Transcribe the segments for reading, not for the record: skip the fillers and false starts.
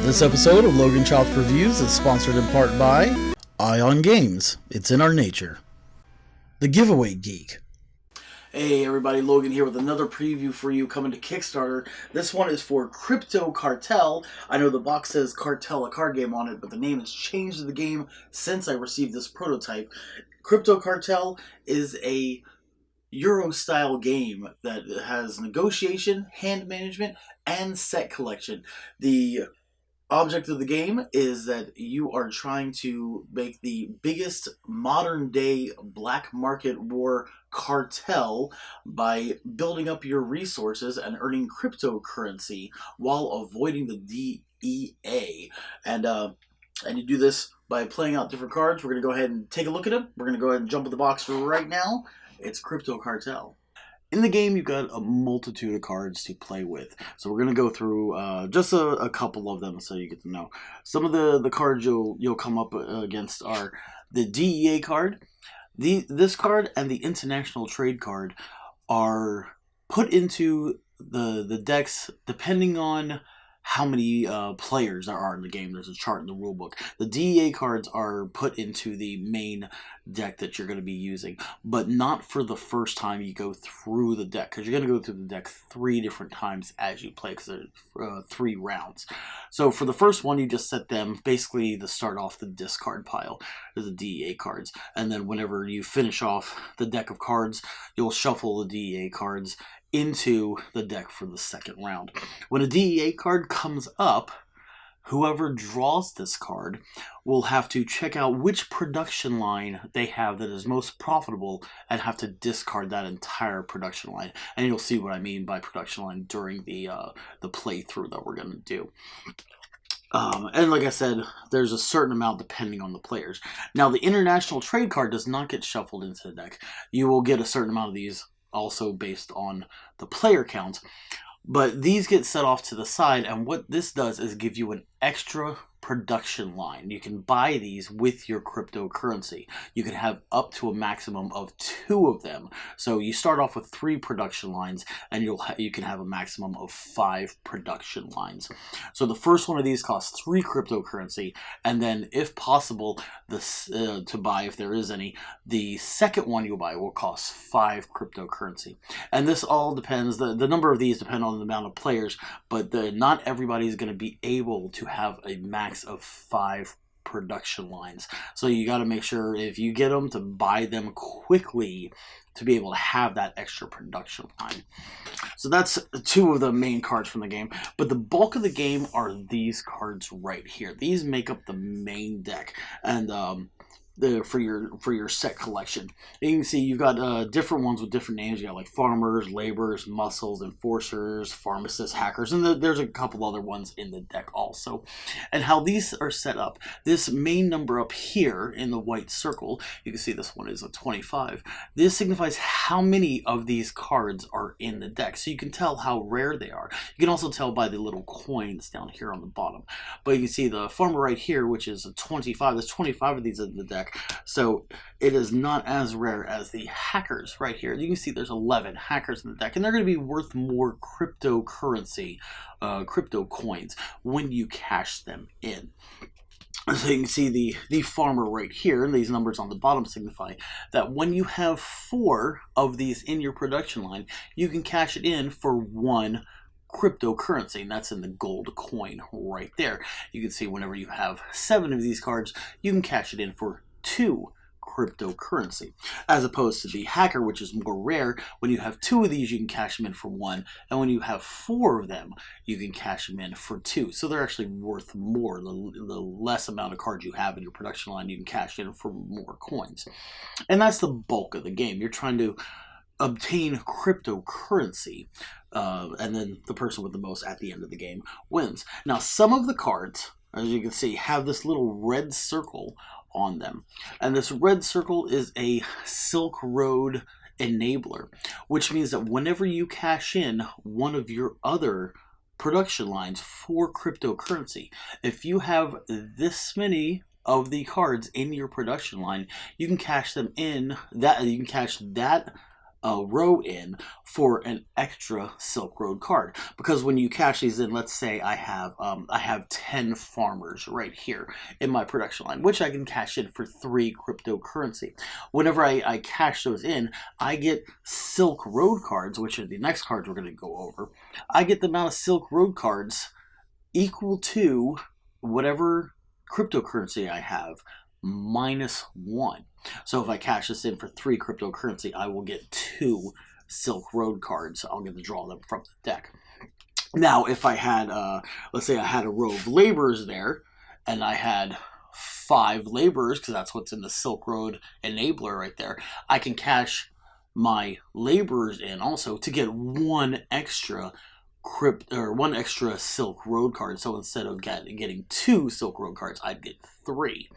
This episode of Logan Chops Reviews is sponsored in part by Ion Games. It's in our nature. The Giveaway Geek. Hey everybody, Logan here with another preview for you coming to Kickstarter. This one is for Crypto Cartel. I know the box says Cartel, a card game on it, but the name has changed to the game since I received this prototype. Crypto Cartel is a Euro-style game that has negotiation, hand management, and set collection. The object of the game is that you are trying to make the biggest modern-day black market war cartel by building up your resources and earning cryptocurrency while avoiding the DEA. And you do this by playing out different cards. We're going to go ahead and take a look at them. We're going to go ahead and jump in the box right now. It's Crypto Cartel. In the game, you've got a multitude of cards to play with. So we're going to go through just a couple of them so you get to know. Some of the cards you'll come up against are the DEA card. This card and the International Trade card are put into the decks depending on how many players there are in the game. There's a chart in the rulebook. The DEA cards are put into the main deck that you're going to be using, but not for the first time you go through the deck, because you're going to go through the deck 3 different times as you play, because there's 3 rounds. So for the first one, you just set them basically to start off the discard pile, the DEA cards, and then whenever you finish off the deck of cards, you'll shuffle the DEA cards into the deck for the second round. When a DEA card comes up, whoever draws this card will have to check out which production line they have that is most profitable and have to discard that entire production line. And you'll see what I mean by production line during the playthrough that we're going to do. And like I said, there's a certain amount depending on the players. Now, the International Trade card does not get shuffled into the deck. You will get a certain amount of these also based on the player count, but these get set off to the side, and what this does is give you an extra production line. You can buy these with your cryptocurrency. You can have up to a maximum of 2 of them. So you start off with 3 production lines, and you can have a maximum of 5 production lines. So the first one of these costs 3 cryptocurrency, and then if possible, to buy, if there is any, the second one you'll buy will cost 5 cryptocurrency. And this all depends, the number of these depend on the amount of players, but not everybody is going to be able to have a max of 5 production lines. So you got to make sure if you get them to buy them quickly to be able to have that extra production line. So that's 2 of the main cards from the game, but the bulk of the game are these cards right here. These make up the main deck, and for your set collection. You can see you've got different ones with different names. You got like farmers, laborers, muscles, enforcers, pharmacists, hackers, and there's a couple other ones in the deck also. And how these are set up, this main number up here in the white circle, you can see this one is a 25. This signifies how many of these cards are in the deck, so you can tell how rare they are. You can also tell by the little coins down here on the bottom. But you can see the farmer right here, which is a 25. There's 25 of these in the deck. So it is not as rare as the hackers right here. You can see there's 11 hackers in the deck, and they're going to be worth more cryptocurrency, crypto coins, when you cash them in. So you can see the farmer right here, and these numbers on the bottom signify that when you have 4 of these in your production line, you can cash it in for 1 cryptocurrency, and that's in the gold coin right there. You can see whenever you have 7 of these cards, you can cash it in for 2 cryptocurrency, as opposed to the hacker, which is more rare. When you have 2 of these, you can cash them in for 1, and when you have 4 of them, you can cash them in for 2. So they're actually worth more. The less amount of cards you have in your production line, you can cash in for more coins. And that's the bulk of the game. You're trying to obtain cryptocurrency, and then the person with the most at the end of the game wins. Now, some of the cards, as you can see, have this little red circle on them, and this red circle is a Silk Road enabler, which means that whenever you cash in one of your other production lines for cryptocurrency, if you have this many of the cards in your production line, you can cash them in, you can cash that a row in for an extra Silk Road card, because when you cash these in, let's say I have 10 farmers right here in my production line, which I can cash in for 3 cryptocurrency. Whenever I cash those in, I get Silk Road cards, which are the next cards we're going to go over. I get the amount of Silk Road cards equal to whatever cryptocurrency I have minus 1. So if I cash this in for 3 cryptocurrency, I will get 2 Silk Road cards. I'll get to draw them from the deck. Now, if I had, let's say I had a row of laborers there, and I had 5 laborers, because that's what's in the Silk Road enabler right there, I can cash my laborers in also to get 1 extra one extra Silk Road card. So instead of getting 2 Silk Road cards, I'd get 3.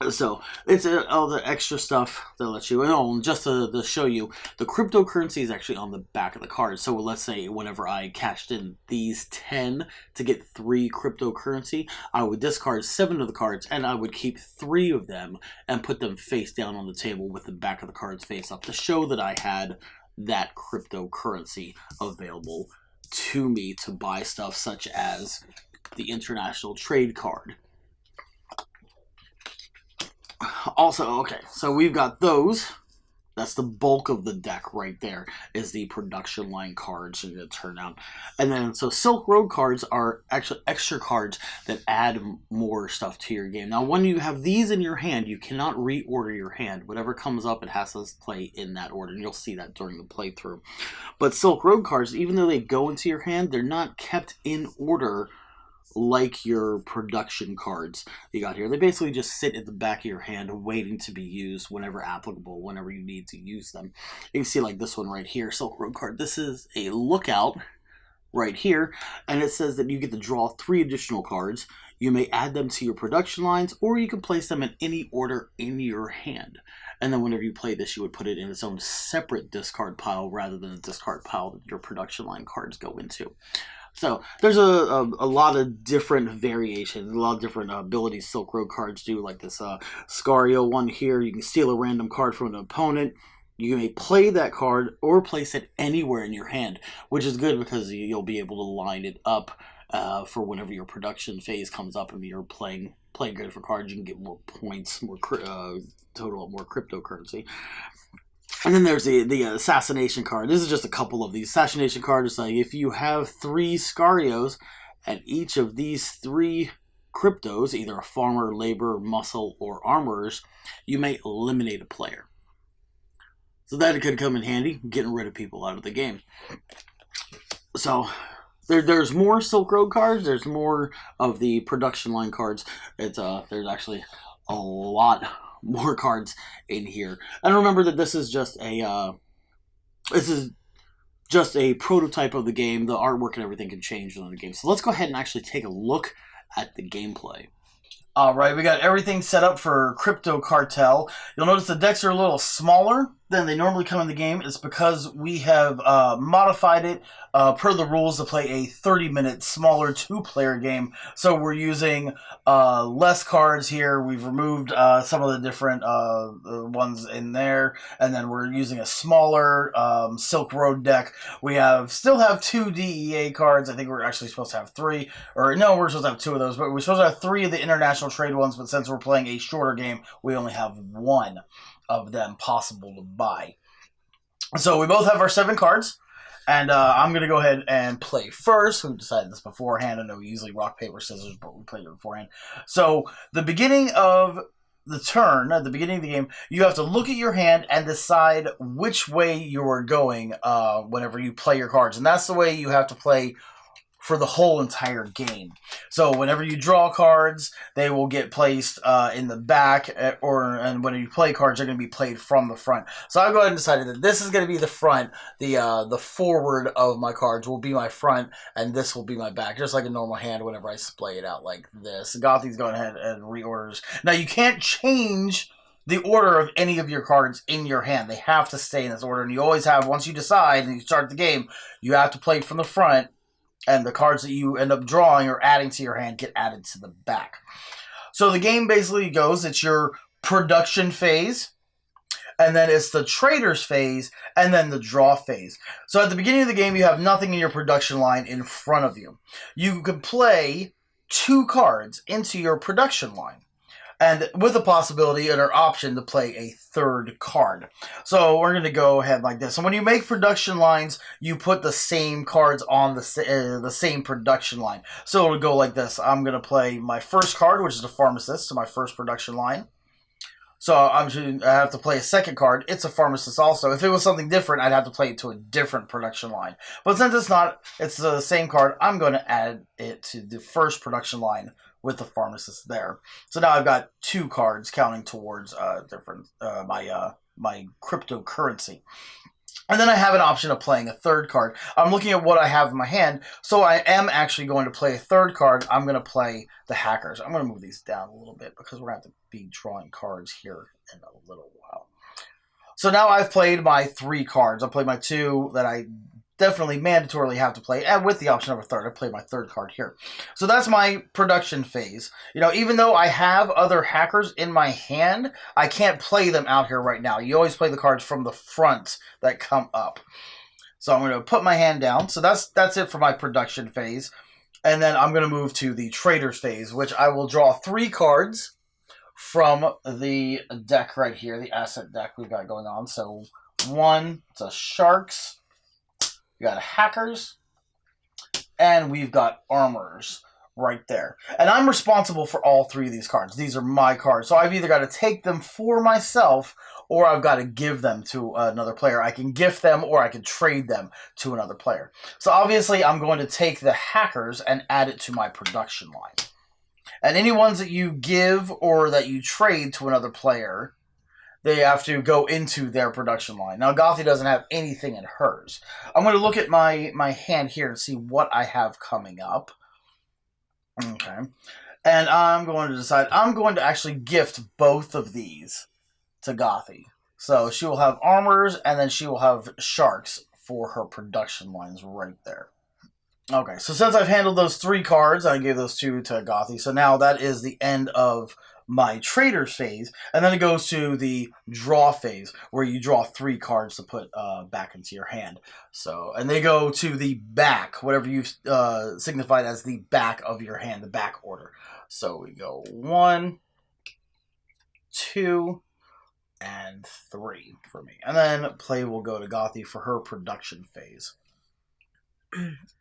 So it's all the extra stuff that lets you know. Just to show you, the cryptocurrency is actually on the back of the card. So let's say whenever I cashed in these 10 to get 3 cryptocurrency, I would discard 7 of the cards, and I would keep 3 of them and put them face down on the table with the back of the cards face up to show that I had that cryptocurrency available to me to buy stuff such as the international trade card. Also, okay, so we've got those. That's the bulk of the deck right there, is the production line cards you're going to turn out. And then, so Silk Road cards are actually extra cards that add more stuff to your game. Now, when you have these in your hand, you cannot reorder your hand. Whatever comes up, it has to play in that order, and you'll see that during the playthrough. But Silk Road cards, even though they go into your hand, they're not kept in order like your production cards you got here. They basically just sit at the back of your hand waiting to be used whenever applicable, whenever you need to use them. You can see like this one right here, Silk Road card. This is a lookout right here, and it says that you get to draw 3 additional cards. You may add them to your production lines, or you can place them in any order in your hand. And then whenever you play this, you would put it in its own separate discard pile rather than a discard pile that your production line cards go into. So there's a lot of different variations, a lot of different abilities Silk Road cards do, like this Scario one here. You can steal a random card from an opponent. You may play that card or place it anywhere in your hand, which is good because you'll be able to line it up for whenever your production phase comes up and you're playing good for cards. You can get more points, more cryptocurrency. And then there's the assassination card. This is just a couple of these. Assassination card is like if you have 3 Scarios and each of these 3 cryptos, either a farmer, labor, muscle, or armorers, you may eliminate a player. So that could come in handy, getting rid of people out of the game. So there's more Silk Road cards. There's more of the production line cards. There's actually a lot more cards in here. And remember that this is just a prototype of the game. The artwork and everything can change within the game. So let's go ahead and actually take a look at the gameplay. Alright, we got everything set up for Crypto Cartel. You'll notice the decks are a little smaller than they normally come in the game. It's because we have modified it per the rules to play a 30-minute smaller 2-player game. So we're using less cards here. We've removed some of the different ones in there, and then we're using a smaller Silk Road deck. We still have 2 DEA cards. I think we're actually supposed to have 3, or no, we're supposed to have 2 of those, but we're supposed to have 3 of the international trade ones. But since we're playing a shorter game, we only have 1 of them possible to buy. So we both have our 7 cards, and I'm going to go ahead and play first. We've decided this beforehand. I know we usually rock, paper, scissors, but we played it beforehand. So the beginning of the turn, at the beginning of the game, you have to look at your hand and decide which way you're going whenever you play your cards. And that's the way you have to play for the whole entire game. So whenever you draw cards, they will get placed in the back, and when you play cards, they're going to be played from the front. So I'll go ahead and decide that this is going to be the front. The forward of my cards will be my front, and this will be my back, just like a normal hand whenever I splay it out like this. Gothi's going ahead and reorders. Now, you can't change the order of any of your cards in your hand. They have to stay in this order, and you always have, once you decide and you start the game, you have to play from the front, and the cards that you end up drawing or adding to your hand get added to the back. So the game basically goes, it's your production phase, and then it's the traders phase, and then the draw phase. So at the beginning of the game, you have nothing in your production line in front of you. You can play 2 cards into your production line, and with a possibility and an option to play a 3rd card. So we're going to go ahead like this. And when you make production lines, you put the same cards on the same production line. So it'll go like this. I'm going to play my first card, which is a pharmacist, to my first production line. So I have to play a 2nd card. It's a pharmacist also. If it was something different, I'd have to play it to a different production line. But since it's not, it's the same card, I'm going to add it to the first production line with the pharmacist there. So now I've got 2 cards counting towards my cryptocurrency. And then I have an option of playing a 3rd card. I'm looking at what I have in my hand, so I am actually going to play a 3rd card. I'm going to play the hackers. I'm going to move these down a little bit because we're going to have to be drawing cards here in a little while. So now I've played my 3 cards. I played my 2 that I definitely mandatorily have to play, and with the option of a 3rd. I played my 3rd card here. So that's my production phase. You know, even though I have other hackers in my hand, I can't play them out here right now. You always play the cards from the front that come up. So I'm going to put my hand down. So that's it for my production phase. And then I'm going to move to the traders phase, which I will draw 3 cards from the deck right here, the asset deck we've got going on. So 1, it's a sharks. We got hackers, and we've got armors right there. And I'm responsible for all 3 of these cards. These are my cards. So I've either got to take them for myself, or I've got to give them to another player. I can gift them, or I can trade them to another player. So obviously, I'm going to take the hackers and add it to my production line. And any ones that you give or that you trade to another player, they have to go into their production line. Now, Gothy doesn't have anything in hers. I'm going to look at my hand here and see what I have coming up. Okay. And I'm going to decide, I'm going to actually gift both of these to Gothy. So she will have armors, and then she will have sharks for her production lines right there. Okay, so since I've handled those 3 cards, I gave those 2 to Gothy. So now that is the end of my traders phase, and then it goes to the draw phase, where you draw 3 cards to put back into your hand. So, and they go to the back, whatever you've signified as the back of your hand, the back order. So we go 1, 2, and 3 for me. And then play will go to Gothy for her production phase.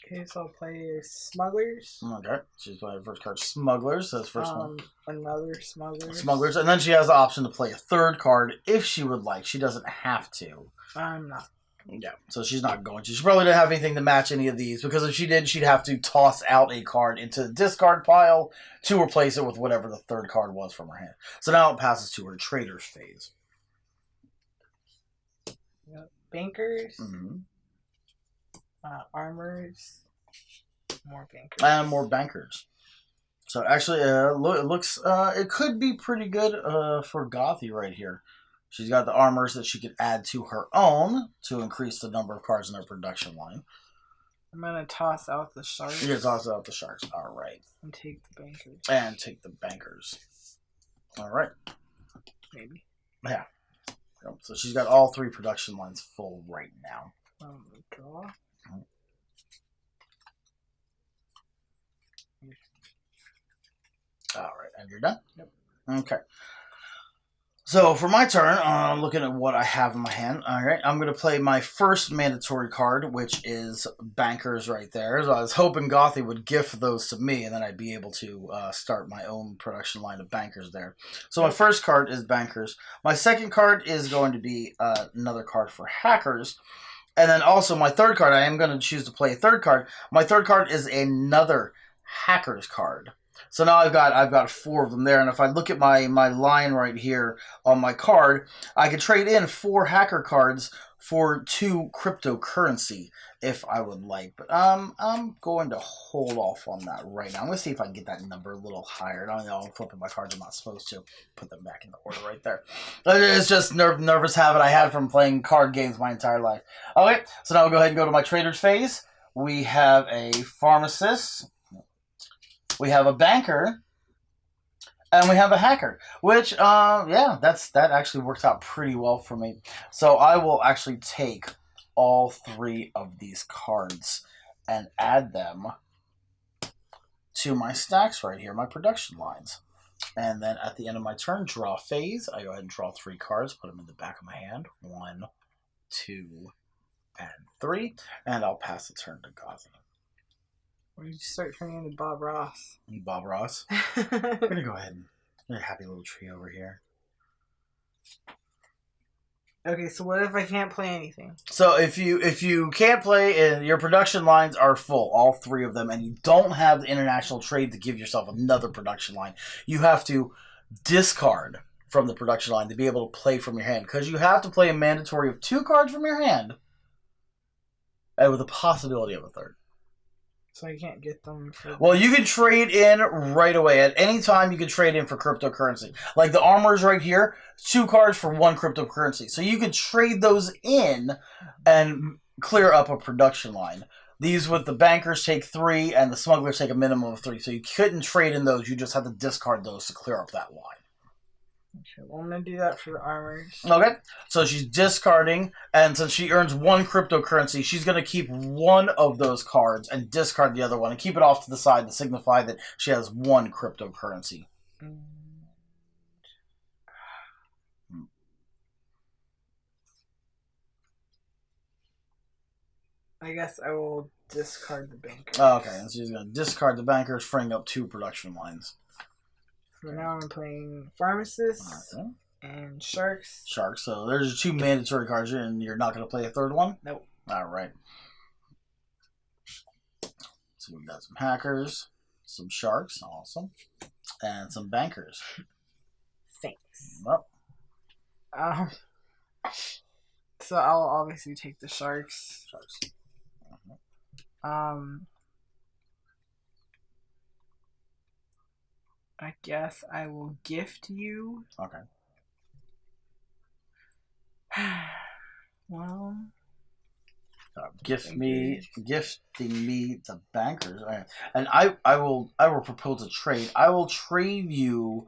Okay, so I'll play Smugglers. Okay, she's playing her first card, Smugglers. That's the first one. Another Smugglers. Smugglers, and then she has the option to play a 3rd card if she would like. She doesn't have to. I'm not. Yeah, so she's not going to. She probably didn't have anything to match any of these, because if she did, she'd have to toss out a card into the discard pile to replace it with whatever the 3rd card was from her hand. So now it passes to her traders phase. Yep. Bankers. Mm-hmm. Armors, more bankers. And more bankers. So actually, it looks, it could be pretty good for Gothy right here. She's got the armors that she could add to her own to increase the number of cards in her production line. I'm going to toss out the sharks. You can toss out the sharks. All right. And take the bankers. And take the bankers. All right. Maybe. Yeah. So she's got all 3 production lines full right now. Draw. All right, and you're done? Yep. Okay. So for my turn, I'm looking at what I have in my hand. All right, I'm going to play my first mandatory card, which is Bankers right there. So I was hoping Gothy would gift those to me, and then I'd be able to start my own production line of Bankers there. So my first card is Bankers. My second card is going to be another card for Hackers. And then also my 3rd card, I am going to choose to play a 3rd card. My 3rd card is another Hackers card. So now I've got 4 of them there, and if I look at my line right here on my card, I could trade in 4 hacker cards for 2 cryptocurrency if I would like. But I'm going to hold off on that right now. I'm going to see if I can get that number a little higher. I don't know, I'm flipping my cards. I'm not supposed to put them back in the order right there. It's just nervous habit I had from playing card games my entire life. Okay, so now we'll go ahead and go to my traders phase. We have a pharmacist. We have a banker, And we have a hacker, which, yeah, that actually works out pretty well for me. So I will actually take all 3 of these cards and add them to my stacks right here, my production lines. And then at the end of my turn, draw phase. I go ahead and draw 3 cards, put them in the back of my hand. 1, 2, and 3. And I'll pass the turn to Gaza. Or did you start turning into Bob Ross? Bob Ross. I'm going to go ahead and get a happy little tree over here. Okay, so what if I can't play anything? So if you can't play and your production lines are full, all 3 of them, and you don't have the international trade to give yourself another production line, you have to discard from the production line to be able to play from your hand. Because you have to play a mandatory of 2 cards from your hand, and with a possibility of a 3rd. So I can't get them for... Well, you can trade in right away. At any time, you can trade in for cryptocurrency. Like the armors right here, 2 cards for 1 cryptocurrency. So you could trade those in and clear up a production line. These with the bankers take 3, and the smugglers take a minimum of 3. So you couldn't trade in those. You just have to discard those to clear up that line. Okay, well, I'm going to do that for the armors. Okay, so she's discarding, and since she earns 1 cryptocurrency, she's going to keep 1 of those cards and discard the other one and keep it off to the side to signify that she has 1 cryptocurrency. I guess I will discard the bankers. Okay, and so she's going to discard the bankers, freeing up 2 production lines. So now I'm playing pharmacists and sharks. Sharks. So there's 2 mandatory cards here, and you're not going to play a 3rd one? Nope. All right. So we got some hackers, some sharks, awesome, and some bankers. Thanks. Well, so I'll obviously take the sharks. sharks. I guess I will gift you. Okay. Well, Gifting me the bankers, and I will propose a trade. I will trade you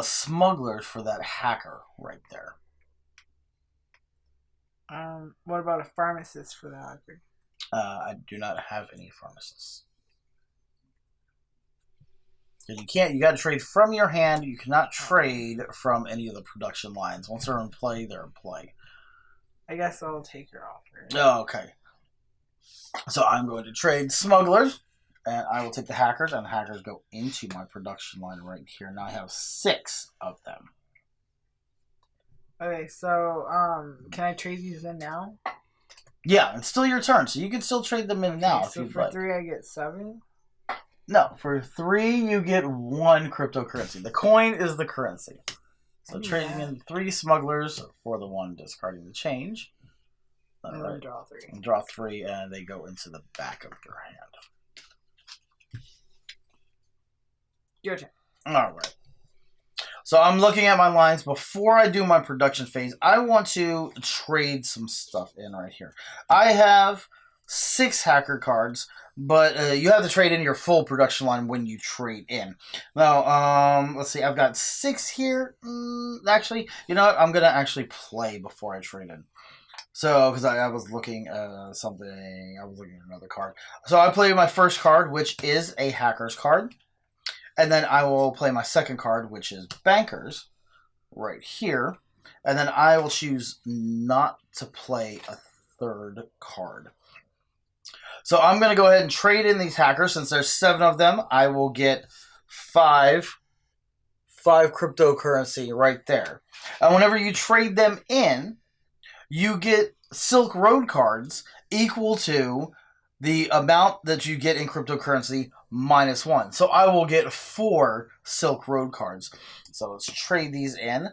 smugglers for that hacker right there. What about a pharmacist for the hacker? I do not have any pharmacists. You can't. You got to trade from your hand. You cannot trade from any of the production lines. Once they're in play, they're in play. I guess I'll take your offer. Oh, okay. So I'm going to trade smugglers, and I will take the hackers, and the hackers go into my production line right here. Now I have 6 of them. Okay, so can I trade these in now? Yeah, it's still your turn, so you can still trade them in now if so you'd for like. 3 I get 7? No, for 3 you get 1 cryptocurrency. The coin is the currency. So trading in 3 smugglers for the 1 discarding the change. And then draw 3. And draw 3, and they go into the back of your hand. Your turn. All right. So I'm looking at my lines. Before I do my production phase, I want to trade some stuff in right here. I have 6 hacker cards, but you have to trade in your full production line when you trade in. Now, let's see. I've got 6 here. Actually, you know what? I'm going to actually play before I trade in. So, because I was looking at something. I was looking at another card. So I play my first card, which is a hacker's card. And then I will play my second card, which is bankers, right here. And then I will choose not to play a 3rd card. So I'm going to go ahead and trade in these hackers. Since there's 7 of them, I will get 5 cryptocurrency right there. And whenever you trade them in, you get Silk Road cards equal to the amount that you get in cryptocurrency minus 1. So I will get 4 Silk Road cards. So let's trade these in.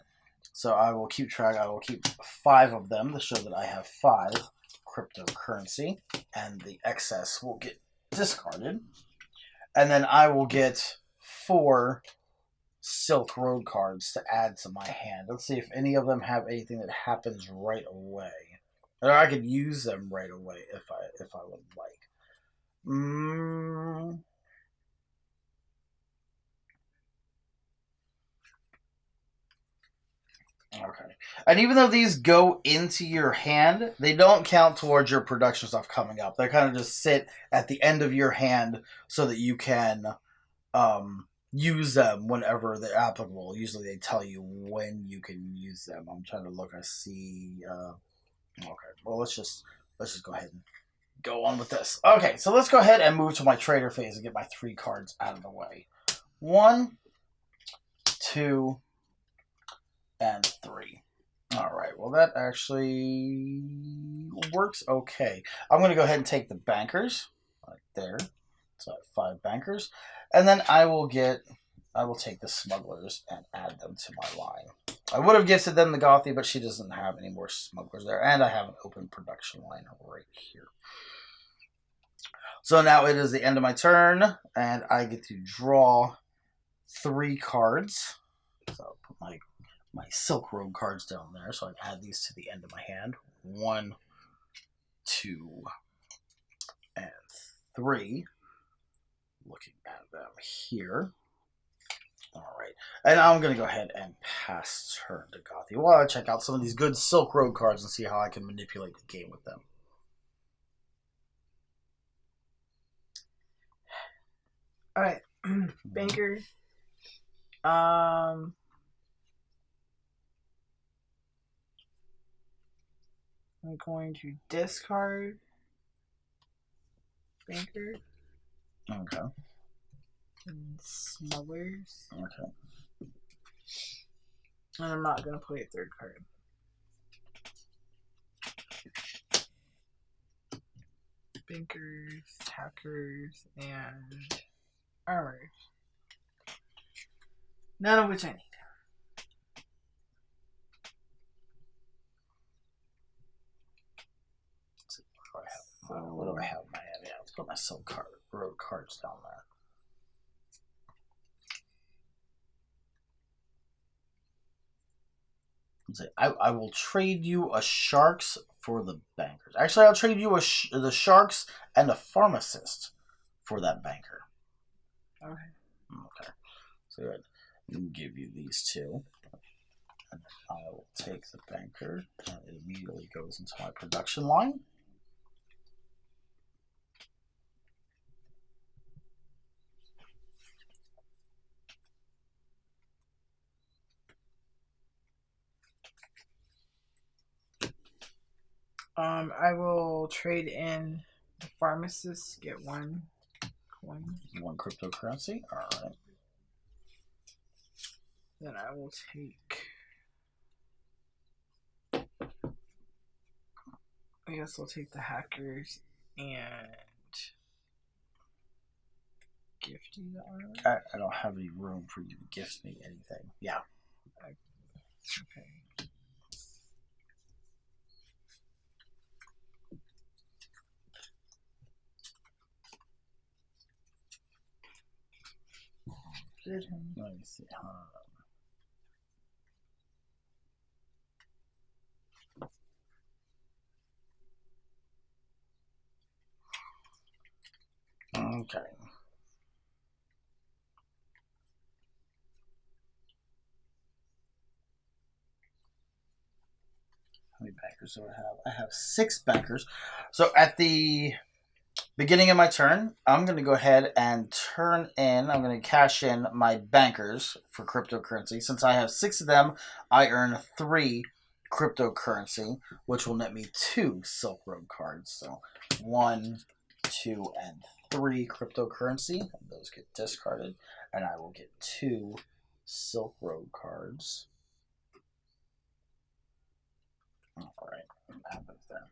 So I will keep track. I will keep 5 of them to show that I have 5 cryptocurrency. And the excess will get discarded. And then I will get 4 Silk Road cards to add to my hand. Let's see if any of them have anything that happens right away. Or I could use them right away if I would like. And even though these go into your hand, they don't count towards your production stuff coming up. They kind of just sit at the end of your hand so that you can use them whenever they're applicable. Usually they tell you when you can use them. I'm trying to look. I see. Okay. Well, let's just go ahead and go on with this. Okay, so let's go ahead and move to my trader phase and get my 3 cards out of the way. 1, 2, and 3. All right, well, that actually works okay. I'm going to go ahead and take the bankers right there. So I have 5 bankers. And then I will take the smugglers and add them to my line. I would have gifted them the Gothy, but she doesn't have any more smugglers there. And I have an open production line right here. So now it is the end of my turn, and I get to draw 3 cards. So I'll put my Silk Road cards down there, so I can add these to the end of my hand. 1, 2, and 3. Looking at them here. All right, and I'm going to go ahead and pass turn to Gothy. Well, I'll check out some of these good Silk Road cards and see how I can manipulate the game with them. All right, banker. I'm going to discard banker. Okay. And smugglers. Okay. And I'm not going to play a 3rd card. Bankers, hackers, and armors. None of which I need. What do I have in my hand? Yeah, let's put my Silk Road cards down there. I will trade you a Sharks for the bankers. Actually, I'll trade you the Sharks and a Pharmacist for that banker. Okay. Okay. So good. I'll give you these 2. And I will take the banker, and it immediately goes into my production line. I will trade in the pharmacist, get 1 coin. 1 cryptocurrency. All right. Then I will take. I guess I'll take the hackers and gift you the armor. I don't have any room for you to gift me anything. Yeah. Okay. Let me see. Okay. How many bankers do I have? I have 6 bankers. So at the beginning of my turn, I'm going to go ahead and I'm going to cash in my bankers for cryptocurrency. Since I have 6 of them, I earn 3 cryptocurrency, which will net me 2 Silk Road cards. So 1, 2, and 3 cryptocurrency. Those get discarded, and I will get 2 Silk Road cards. All right, what happens there?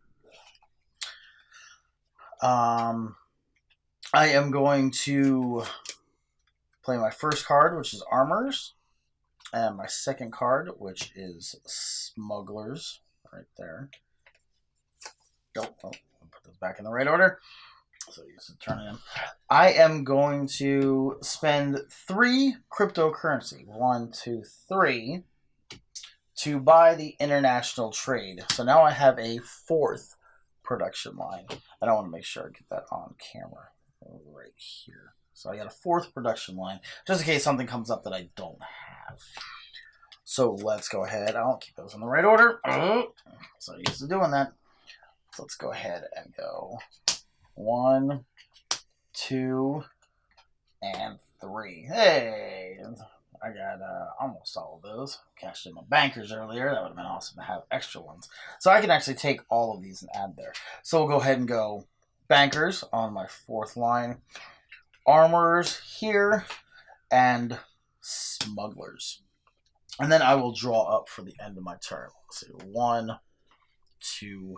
I am going to play my first card, which is Armors, and my second card, which is Smugglers, right there. Oh, I'll put those back in the right order. So you just turn it in. I am going to spend 3 cryptocurrency, 1, 2, 3, to buy the international trade. So now I have a 4th production line. And I want to make sure I get that on camera right here. So I got a 4th production line, just in case something comes up that I don't have. So let's go ahead. I'll keep those in the right order. So used to doing that. So let's go ahead and go 1, 2, and 3. Hey, I got almost all of those. Cashed in my bankers earlier. That would have been awesome to have extra ones. So I can actually take all of these and add there. So we'll go ahead and go bankers on my 4th line, armorers here, and smugglers. And then I will draw up for the end of my turn. Let's see, 1, 2,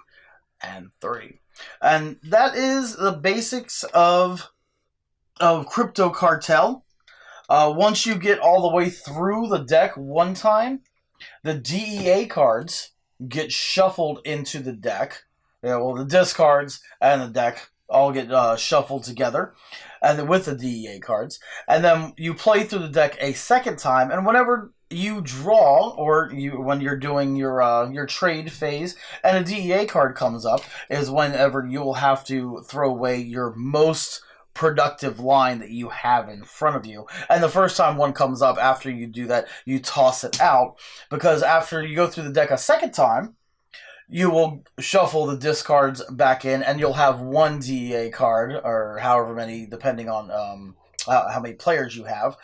and 3. And that is the basics of Crypto Cartel. Once you get all the way through the deck one time, the DEA cards get shuffled into the deck. Yeah, well, the discards and the deck all get shuffled together, and then with the DEA cards. And then you play through the deck a second time, and whenever you draw, or when you're doing your trade phase, and a DEA card comes up, is whenever you will have to throw away your most productive line that you have in front of you. And the first time one comes up, after you do that, you toss it out, because after you go through the deck a second time, you will shuffle the discards back in, and you'll have one DEA card, or however many, depending on how many players you have.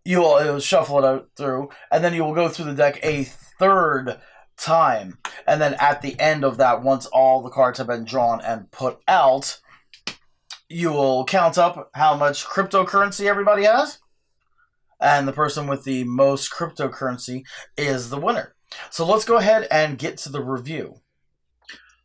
It'll shuffle it out through, and then you will go through the deck a third time. And then at the end of that, once all the cards have been drawn and put out, you will count up how much cryptocurrency everybody has, and the person with the most cryptocurrency is the winner. So let's go ahead and get to the review.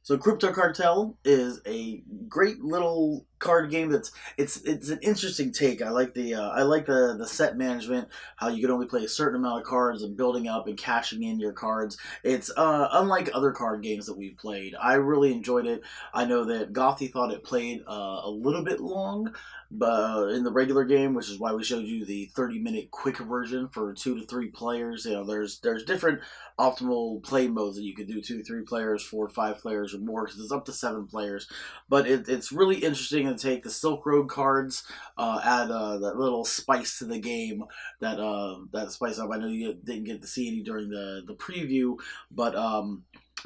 So Crypto Cartel is a great little card game it's an interesting take. I like the set management, how you can only play a certain amount of cards and building up and cashing in your cards. It's unlike other card games that we've played. I really enjoyed it. I know that Gothy thought it played a little bit long, but in the regular game, which is why we showed you the 30-minute quick version for 2 to 3 players. There's different optimal play modes that you could do: 2 to 3 players, 4 to 5 players, or more, because it's up to 7 players. But it's really interesting to take the Silk Road cards, add that little spice to the game, that spice up. I know you didn't get to see any during the preview, but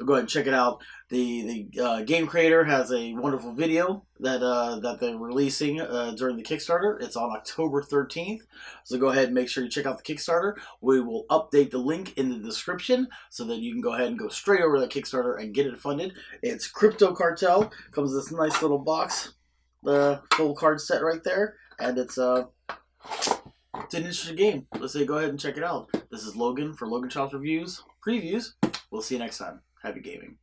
go ahead and check it out. The game creator has a wonderful video that they're releasing during the Kickstarter. It's on October 13th, so go ahead and make sure you check out the Kickstarter. We will update the link in the description so that you can go ahead and go straight over to the Kickstarter and get it funded. It's Crypto Cartel. Comes with this nice little box, the full card set right there, and it's an interesting game. Let's say go ahead and check it out. This is Logan for Logan Chops Reviews Previews. We'll see you next time. Happy gaming.